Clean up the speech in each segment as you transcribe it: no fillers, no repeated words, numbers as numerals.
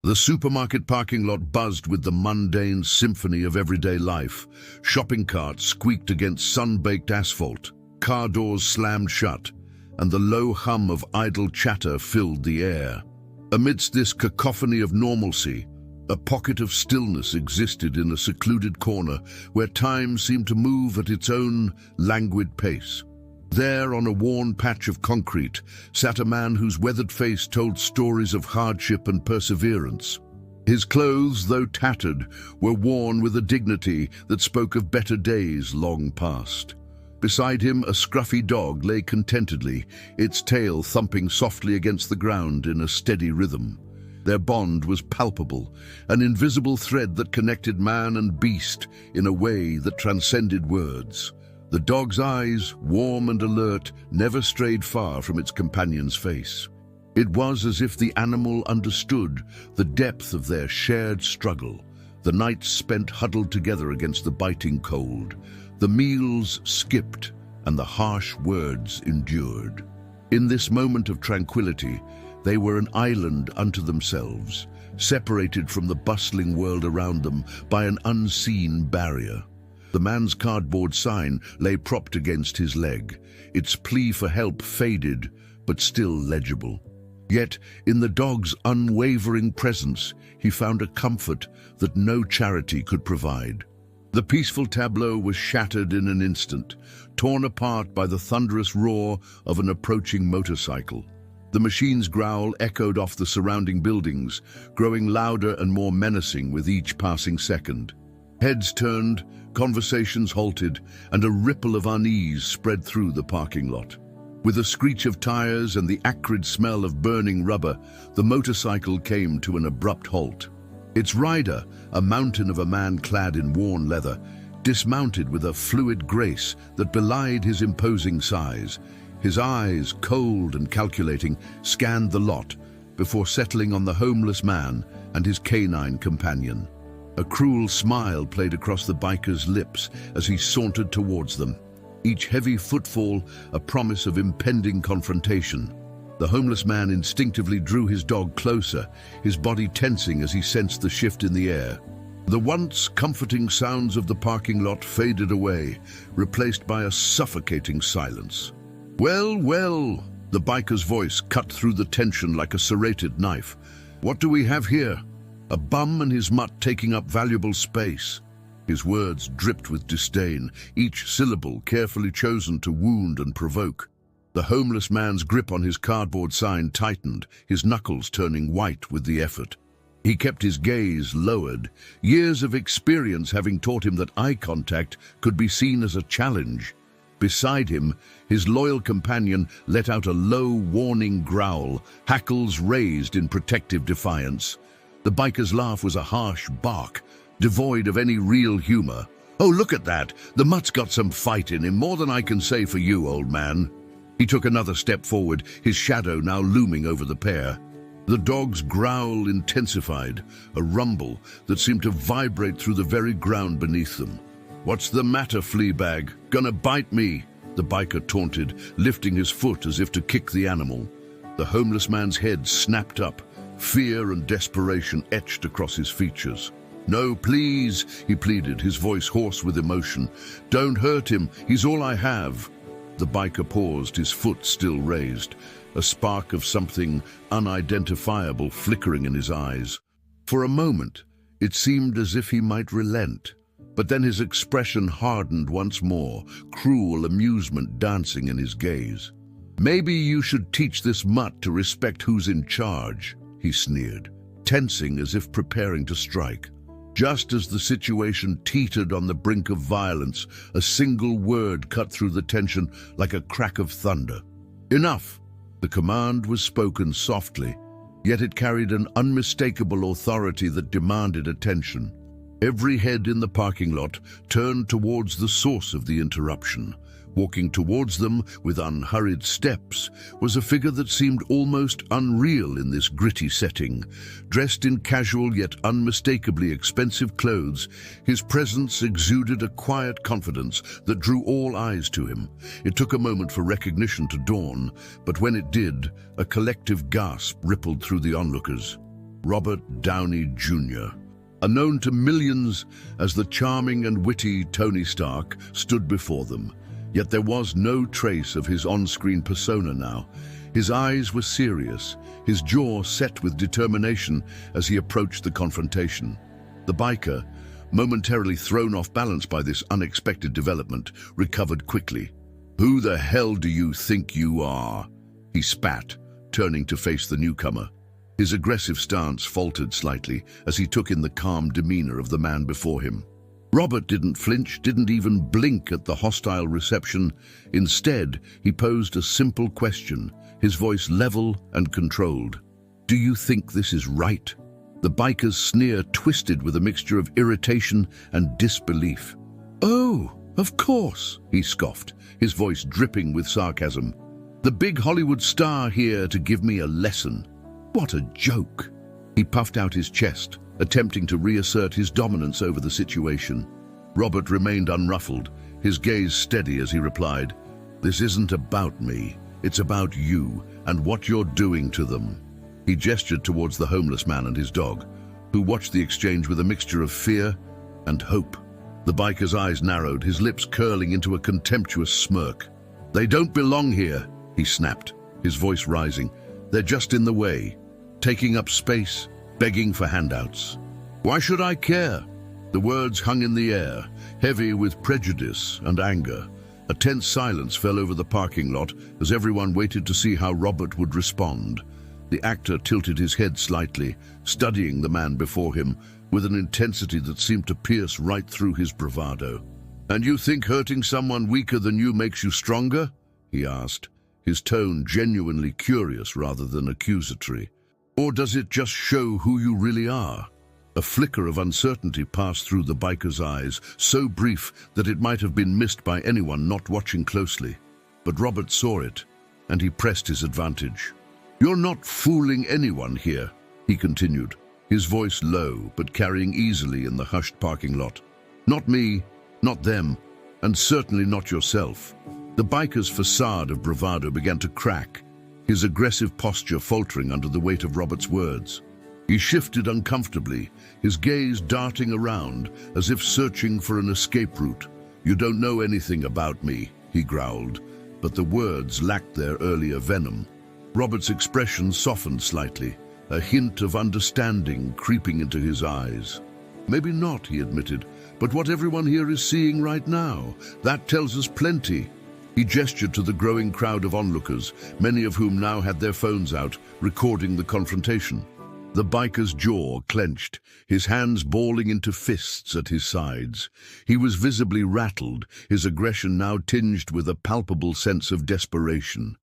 The supermarket parking lot buzzed with the mundane symphony of everyday life. Shopping carts squeaked against sun-baked asphalt, car doors slammed shut, and the low hum of idle chatter filled the air. Amidst this cacophony of normalcy, a pocket of stillness existed in a secluded corner where time seemed to move at its own languid pace. There, on a worn patch of concrete, sat a man whose weathered face told stories of hardship and perseverance. His clothes, though tattered, were worn with a dignity that spoke of better days long past. Beside him, a scruffy dog lay contentedly, its tail thumping softly against the ground in a steady rhythm. Their bond was palpable, an invisible thread that connected man and beast in a way that transcended words. The dog's eyes, warm and alert, never strayed far from its companion's face. It was as if the animal understood the depth of their shared struggle, the nights spent huddled together against the biting cold, the meals skipped, and the harsh words endured. In this moment of tranquility, they were an island unto themselves, separated from the bustling world around them by an unseen barrier. The man's cardboard sign lay propped against his leg, its plea for help faded, but still legible. Yet, in the dog's unwavering presence, he found a comfort that no charity could provide. The peaceful tableau was shattered in an instant, torn apart by the thunderous roar of an approaching motorcycle. The machine's growl echoed off the surrounding buildings, growing louder and more menacing with each passing second. Heads turned, conversations halted, and a ripple of unease spread through the parking lot. With a screech of tires and the acrid smell of burning rubber, the motorcycle came to an abrupt halt. Its rider, a mountain of a man clad in worn leather, dismounted with a fluid grace that belied his imposing size. His eyes, cold and calculating, scanned the lot before settling on the homeless man and his canine companion. A cruel smile played across the biker's lips as he sauntered towards them, each heavy footfall a promise of impending confrontation. The homeless man instinctively drew his dog closer, his body tensing as he sensed the shift in the air. The once comforting sounds of the parking lot faded away, replaced by a suffocating silence. "Well, well," the biker's voice cut through the tension like a serrated knife. "What do we have here? A bum and his mutt taking up valuable space." His words dripped with disdain, each syllable carefully chosen to wound and provoke. The homeless man's grip on his cardboard sign tightened, his knuckles turning white with the effort. He kept his gaze lowered, years of experience having taught him that eye contact could be seen as a challenge. Beside him, his loyal companion let out a low, warning growl, hackles raised in protective defiance. The biker's laugh was a harsh bark, devoid of any real humor. "Oh, look at that! The mutt's got some fight in him, more than I can say for you, old man." He took another step forward, his shadow now looming over the pair. The dog's growl intensified, a rumble that seemed to vibrate through the very ground beneath them. "What's the matter, fleabag? Gonna bite me?" the biker taunted, lifting his foot as if to kick the animal. The homeless man's head snapped up, fear and desperation etched across his features. "No, please," he pleaded, his voice hoarse with emotion. "Don't hurt him, he's all I have." The biker paused, his foot still raised, a spark of something unidentifiable flickering in his eyes. For a moment, it seemed as if he might relent, but then his expression hardened once more, cruel amusement dancing in his gaze. "Maybe you should teach this mutt to respect who's in charge," he sneered, tensing as if preparing to strike. Just as the situation teetered on the brink of violence, a single word cut through the tension like a crack of thunder. "Enough!" The command was spoken softly, yet it carried an unmistakable authority that demanded attention. Every head in the parking lot turned towards the source of the interruption. Walking towards them with unhurried steps was a figure that seemed almost unreal in this gritty setting. Dressed in casual yet unmistakably expensive clothes, his presence exuded a quiet confidence that drew all eyes to him. It took a moment for recognition to dawn, but when it did, a collective gasp rippled through the onlookers. Robert Downey Jr., unknown to millions as the charming and witty Tony Stark, stood before them. Yet there was no trace of his on-screen persona now. His eyes were serious, his jaw set with determination as he approached the confrontation. The biker, momentarily thrown off balance by this unexpected development, recovered quickly. "Who the hell do you think you are?" he spat, turning to face the newcomer. His aggressive stance faltered slightly as he took in the calm demeanor of the man before him. Robert didn't flinch, didn't even blink at the hostile reception. Instead, he posed a simple question, his voice level and controlled. "Do you think this is right?" The biker's sneer twisted with a mixture of irritation and disbelief. "Oh, of course," he scoffed, his voice dripping with sarcasm. "The big Hollywood star here to give me a lesson. What a joke." He puffed out his chest, attempting to reassert his dominance over the situation. Robert remained unruffled, his gaze steady as he replied, "This isn't about me. It's about you and what you're doing to them." He gestured towards the homeless man and his dog, who watched the exchange with a mixture of fear and hope. The biker's eyes narrowed, his lips curling into a contemptuous smirk. "They don't belong here," he snapped, his voice rising. "They're just in the way, taking up space, begging for handouts. Why should I care?" The words hung in the air, heavy with prejudice and anger. A tense silence fell over the parking lot as everyone waited to see how Robert would respond. The actor tilted his head slightly, studying the man before him with an intensity that seemed to pierce right through his bravado. "And you think hurting someone weaker than you makes you stronger?" he asked, his tone genuinely curious rather than accusatory. "Or does it just show who you really are?" A flicker of uncertainty passed through the biker's eyes, so brief that it might have been missed by anyone not watching closely. But Robert saw it, and he pressed his advantage. "You're not fooling anyone here," he continued, his voice low but carrying easily in the hushed parking lot. "Not me, not them, and certainly not yourself." The biker's facade of bravado began to crack, his aggressive posture faltering under the weight of Robert's words. He shifted uncomfortably, his gaze darting around as if searching for an escape route. "You don't know anything about me," he growled, but the words lacked their earlier venom. Robert's expression softened slightly, a hint of understanding creeping into his eyes. "Maybe not," he admitted, "but what everyone here is seeing right now, that tells us plenty." He gestured to the growing crowd of onlookers, many of whom now had their phones out, recording the confrontation. The biker's jaw clenched, his hands balling into fists at his sides. He was visibly rattled, his aggression now tinged with a palpable sense of desperation.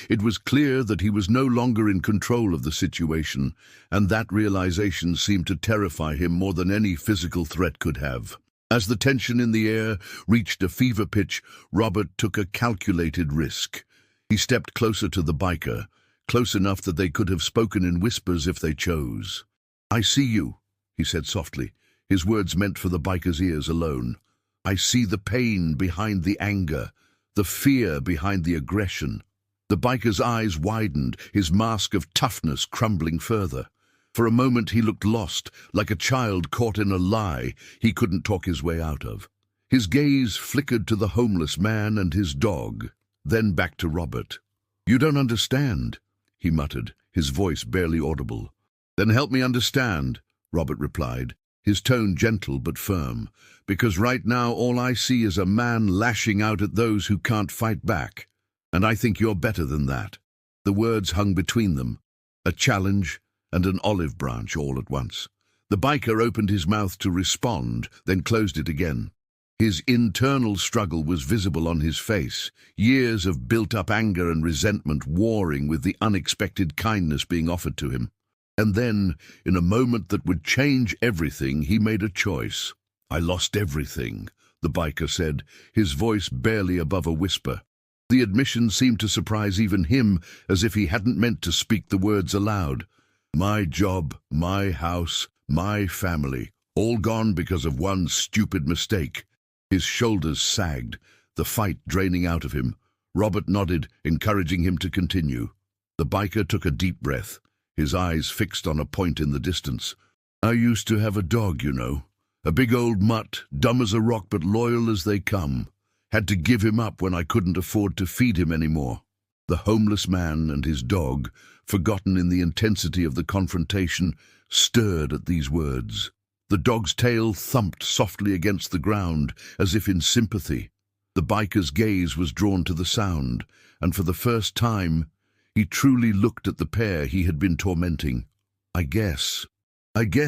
It was clear that he was no longer in control of the situation, and that realization seemed to terrify him more than any physical threat could have. As the tension in the air reached a fever pitch, Robert took a calculated risk. He stepped closer to the biker, close enough that they could have spoken in whispers if they chose. "I see you," he said softly, his words meant for the biker's ears alone. "I see the pain behind the anger, the fear behind the aggression." The biker's eyes widened, his mask of toughness crumbling further. For a moment he looked lost, like a child caught in a lie he couldn't talk his way out of. His gaze flickered to the homeless man and his dog, then back to Robert. "You don't understand," he muttered, his voice barely audible. "Then help me understand," Robert replied, his tone gentle but firm, "because right now all I see is a man lashing out at those who can't fight back. And I think you're better than that." The words hung between them, a challenge and an olive branch all at once. The biker opened his mouth to respond, then closed it again. His internal struggle was visible on his face, years of built-up anger and resentment warring with the unexpected kindness being offered to him. And then, in a moment that would change everything, he made a choice. "I lost everything," the biker said, his voice barely above a whisper. The admission seemed to surprise even him, as if he hadn't meant to speak the words aloud. "My job, my house, my family, all gone because of one stupid mistake." His shoulders sagged, the fight draining out of him. Robert nodded, encouraging him to continue. The biker took a deep breath, his eyes fixed on a point in the distance. "I used to have a dog, you know. A big old mutt, dumb as a rock but loyal as they come. Had to give him up when I couldn't afford to feed him anymore." The homeless man and his dog, forgotten in the intensity of the confrontation, stirred at these words. The dog's tail thumped softly against the ground, as if in sympathy. The biker's gaze was drawn to the sound, and for the first time, he truly looked at the pair he had been tormenting. I guess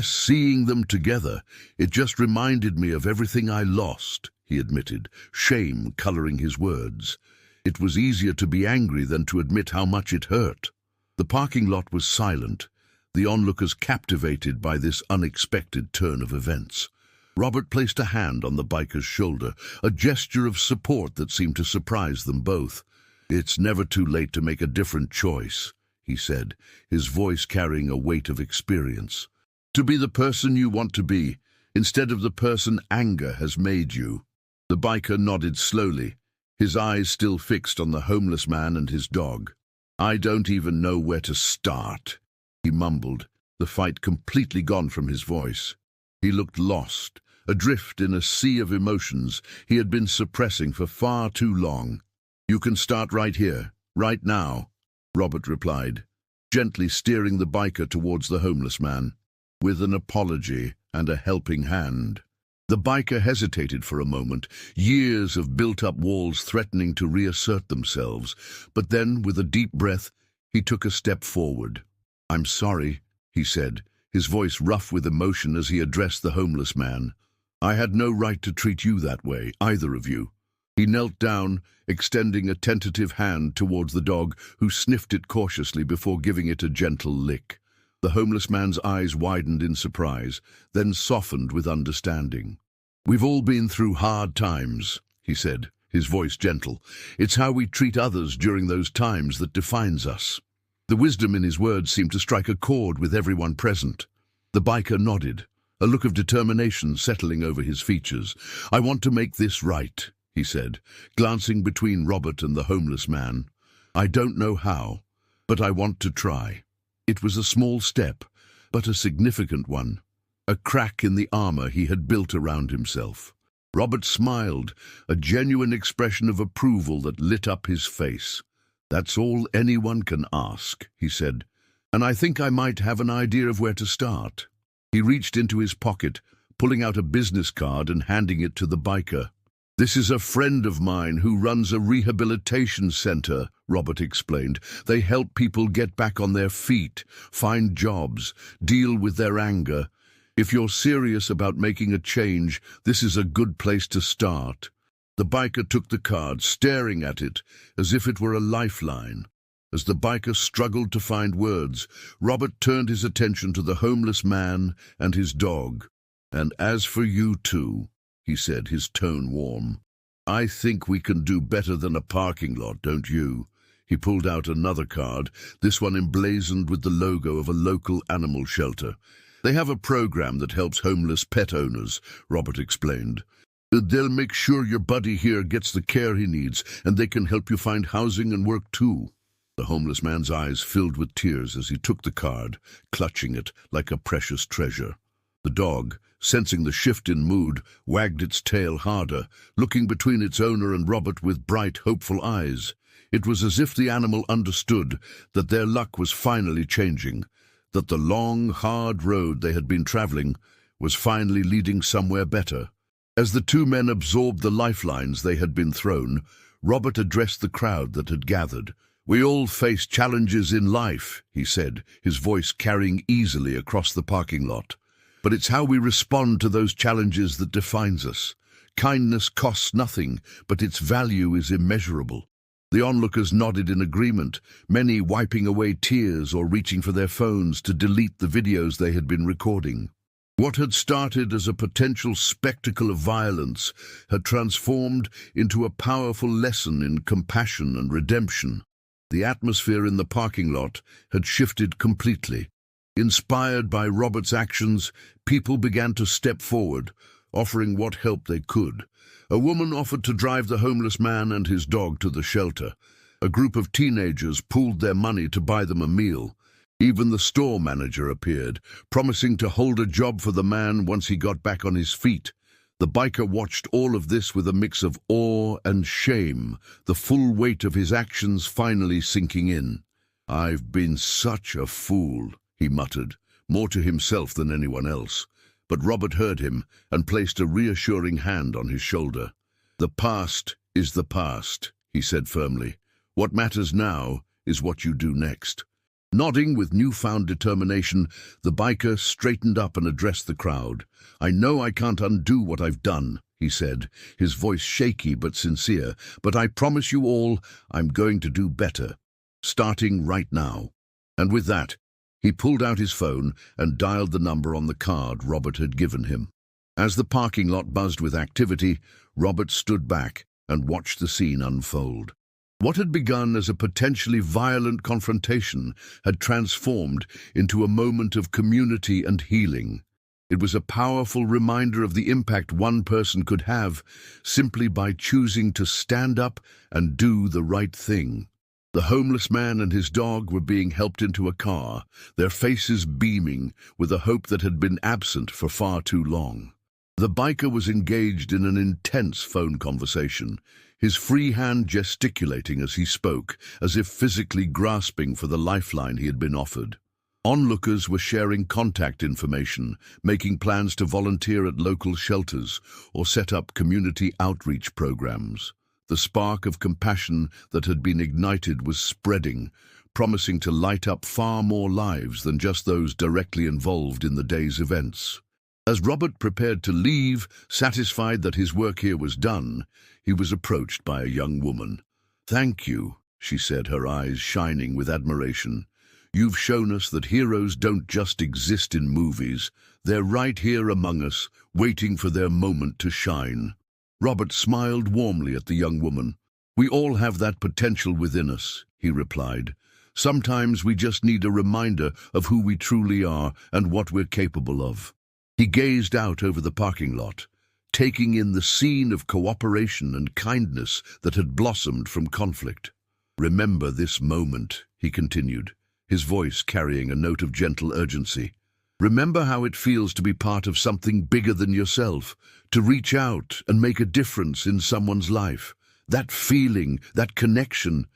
seeing them together, it just reminded me of everything I lost," he admitted, shame coloring his words. It was easier to be angry than to admit how much it hurt. The parking lot was silent, the onlookers captivated by this unexpected turn of events. Robert placed a hand on the biker's shoulder, a gesture of support that seemed to surprise them both. "It's never too late to make a different choice," he said, his voice carrying a weight of experience. "To be the person you want to be, instead of the person anger has made you." The biker nodded slowly, his eyes still fixed on the homeless man and his dog. "I don't even know where to start," he mumbled, the fight completely gone from his voice. He looked lost, adrift in a sea of emotions he had been suppressing for far too long. "You can start right here, right now," Robert replied, gently steering the biker towards the homeless man, with an apology and a helping hand. The biker hesitated for a moment, years of built-up walls threatening to reassert themselves, but then, with a deep breath, he took a step forward. "I'm sorry," he said, his voice rough with emotion as he addressed the homeless man. "I had no right to treat you that way, either of you." He knelt down, extending a tentative hand towards the dog, who sniffed it cautiously before giving it a gentle lick. The homeless man's eyes widened in surprise, then softened with understanding. "We've all been through hard times," he said, his voice gentle. "It's how we treat others during those times that defines us." The wisdom in his words seemed to strike a chord with everyone present. The biker nodded, a look of determination settling over his features. "I want to make this right," he said, glancing between Robert and the homeless man. "I don't know how, but I want to try." It was a small step, but a significant one, a crack in the armor he had built around himself. Robert smiled, a genuine expression of approval that lit up his face. "That's all anyone can ask," he said, "and I think I might have an idea of where to start." He reached into his pocket, pulling out a business card and handing it to the biker. "This is a friend of mine who runs a rehabilitation center," Robert explained. "They help people get back on their feet, find jobs, deal with their anger. If you're serious about making a change, this is a good place to start." The biker took the card, staring at it as if it were a lifeline. As the biker struggled to find words, Robert turned his attention to the homeless man and his dog. "And as for you two," he said, his tone warm, "I think we can do better than a parking lot, don't you?" He pulled out another card, this one emblazoned with the logo of a local animal shelter. "They have a program that helps homeless pet owners," Robert explained. "They'll make sure your buddy here gets the care he needs, and they can help you find housing and work too." The homeless man's eyes filled with tears as he took the card, clutching it like a precious treasure. The dog, sensing the shift in mood, wagged its tail harder, looking between its owner and Robert with bright, hopeful eyes. It was as if the animal understood that their luck was finally changing, that the long, hard road they had been traveling was finally leading somewhere better. As the two men absorbed the lifelines they had been thrown, Robert addressed the crowd that had gathered. "We all face challenges in life," he said, his voice carrying easily across the parking lot. "But it's how we respond to those challenges that defines us. Kindness costs nothing, but its value is immeasurable." The onlookers nodded in agreement, many wiping away tears or reaching for their phones to delete the videos they had been recording. What had started as a potential spectacle of violence had transformed into a powerful lesson in compassion and redemption. The atmosphere in the parking lot had shifted completely. Inspired by Robert's actions, people began to step forward, offering what help they could. A woman offered to drive the homeless man and his dog to the shelter. A group of teenagers pooled their money to buy them a meal. Even the store manager appeared, promising to hold a job for the man once he got back on his feet. The biker watched all of this with a mix of awe and shame, the full weight of his actions finally sinking in. "I've been such a fool," he muttered, more to himself than anyone else. But Robert heard him and placed a reassuring hand on his shoulder. "The past is the past," he said firmly. "What matters now is what you do next." Nodding with newfound determination, the biker straightened up and addressed the crowd. "I know I can't undo what I've done," he said, his voice shaky but sincere, "but I promise you all I'm going to do better, starting right now." And with that, he pulled out his phone and dialed the number on the card Robert had given him. As the parking lot buzzed with activity, Robert stood back and watched the scene unfold. What had begun as a potentially violent confrontation had transformed into a moment of community and healing. It was a powerful reminder of the impact one person could have simply by choosing to stand up and do the right thing. The homeless man and his dog were being helped into a car, their faces beaming with a hope that had been absent for far too long. The biker was engaged in an intense phone conversation, his free hand gesticulating as he spoke, as if physically grasping for the lifeline he had been offered. Onlookers were sharing contact information, making plans to volunteer at local shelters or set up community outreach programs. The spark of compassion that had been ignited was spreading, promising to light up far more lives than just those directly involved in the day's events. As Robert prepared to leave, satisfied that his work here was done, he was approached by a young woman. "Thank you," she said, her eyes shining with admiration. "You've shown us that heroes don't just exist in movies. They're right here among us, waiting for their moment to shine." Robert smiled warmly at the young woman. "We all have that potential within us," he replied. "Sometimes we just need a reminder of who we truly are and what we're capable of." He gazed out over the parking lot, taking in the scene of cooperation and kindness that had blossomed from conflict. "Remember this moment," he continued, his voice carrying a note of gentle urgency. "Remember how it feels to be part of something bigger than yourself, to reach out and make a difference in someone's life. That feeling, that connection,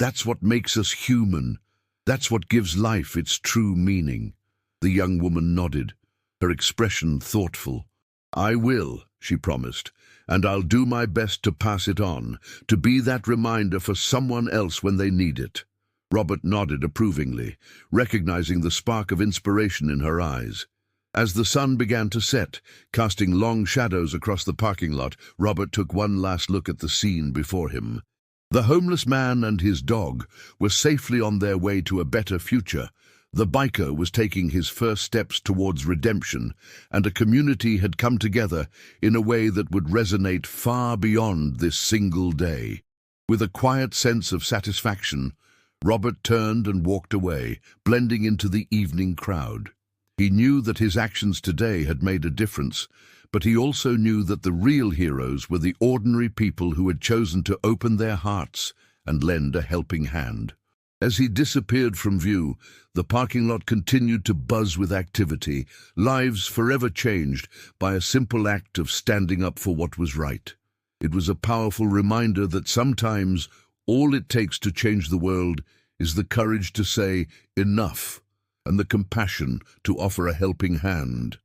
that's what makes us human. That's what gives life its true meaning." The young woman nodded, her expression thoughtful. "I will," she promised, "and I'll do my best to pass it on, to be that reminder for someone else when they need it." Robert nodded approvingly, recognizing the spark of inspiration in her eyes. As the sun began to set, casting long shadows across the parking lot, Robert took one last look at the scene before him. The homeless man and his dog were safely on their way to a better future. The biker was taking his first steps towards redemption, and a community had come together in a way that would resonate far beyond this single day. With a quiet sense of satisfaction, Robert turned and walked away, blending into the evening crowd. He knew that his actions today had made a difference, but he also knew that the real heroes were the ordinary people who had chosen to open their hearts and lend a helping hand. As he disappeared from view, the parking lot continued to buzz with activity, lives forever changed by a simple act of standing up for what was right. It was a powerful reminder that sometimes all it takes to change the world is the courage to say enough and the compassion to offer a helping hand.